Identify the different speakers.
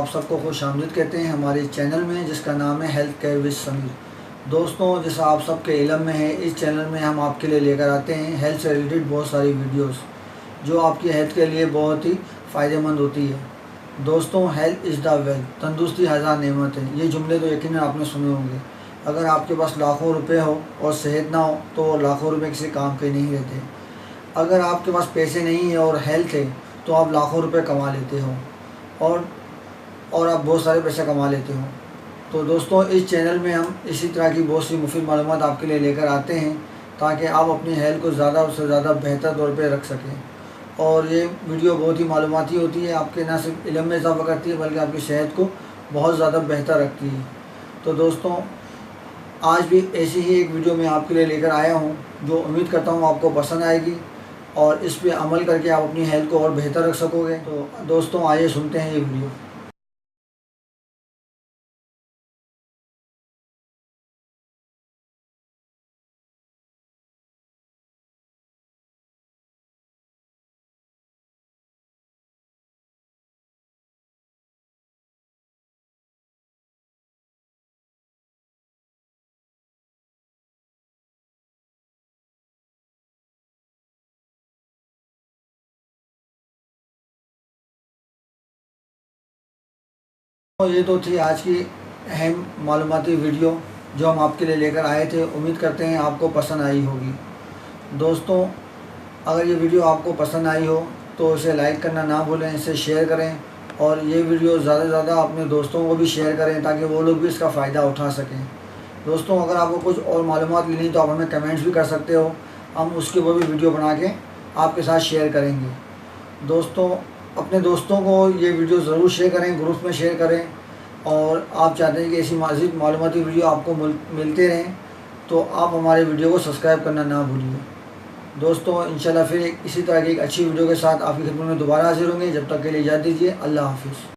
Speaker 1: आप सबको खुशामदीद कहते हैं हमारे चैनल में, जिसका नाम है हेल्थ केयर विद समीर। दोस्तों, जैसा आप सबके इल्म में है, इस चैनल में हम आपके लिए लेकर आते हैं हेल्थ से रिलेटेड बहुत सारी वीडियोस जो आपकी हेल्थ के लिए बहुत ही फ़ायदेमंद होती है। दोस्तों, हेल्थ इज़ द वेल्थ, तंदुरुस्ती हज़ार नेमत है। ये जुमले तो यकीनन आपने सुने होंगे। अगर आपके पास लाखों रुपए हो और सेहत ना हो तो लाखों रुपए किसी काम के नहीं रहते। अगर आपके पास पैसे नहीं है और हेल्थ है तो आप लाखों रुपए कमा लेते हो और आप बहुत सारे पैसे कमा लेते हो। तो दोस्तों, इस चैनल में हम इसी तरह की बहुत सी मुफीद मालूमात आपके लिए लेकर आते हैं ताकि आप अपनी हेल्थ को ज़्यादा से ज़्यादा बेहतर तौर पे रख सकें। और ये वीडियो बहुत ही मालूमाती होती है, आपके ना सिर्फ इल्म में इजाफ़ा करती है बल्कि आपकी सेहत को बहुत ज़्यादा बेहतर रखती है। तो दोस्तों, आज भी ऐसी ही एक वीडियो मैं आपके लिए लेकर आया हूँ जो उम्मीद करता हूँ आपको पसंद आएगी और इस पर अमल करके आप अपनी हेल्थ को और बेहतर रख सकोगे। तो दोस्तों, आइए सुनते हैं ये वीडियो। तो ये तो थी आज की अहम मालूमाती वीडियो जो हम आपके लिए लेकर आए थे। उम्मीद करते हैं आपको पसंद आई होगी। दोस्तों, अगर ये वीडियो आपको पसंद आई हो तो इसे लाइक करना ना भूलें, इसे शेयर करें और ये वीडियो ज़्यादा से ज़्यादा अपने दोस्तों को भी शेयर करें ताकि वो लोग भी इसका फ़ायदा उठा सकें। दोस्तों, अगर आपको कुछ और मालूमात लेनी तो आप हमें कमेंट्स भी कर सकते हो, हम उसके ऊपर भी वीडियो बना के आपके साथ शेयर करेंगे। दोस्तों, अपने दोस्तों को ये वीडियो ज़रूर शेयर करें, ग्रुप में शेयर करें। और आप चाहते हैं कि ऐसी मज़ीद मालूमाती वीडियो आपको मिलते रहें तो आप हमारे वीडियो को सब्सक्राइब करना ना भूलिए। दोस्तों, इंशाल्लाह फिर इसी तरह की एक अच्छी वीडियो के साथ आपकी खिदमत में दोबारा हाजिर होंगे। जब तक के लिए इजाज़त दीजिए। अल्लाह हाफ़िज़।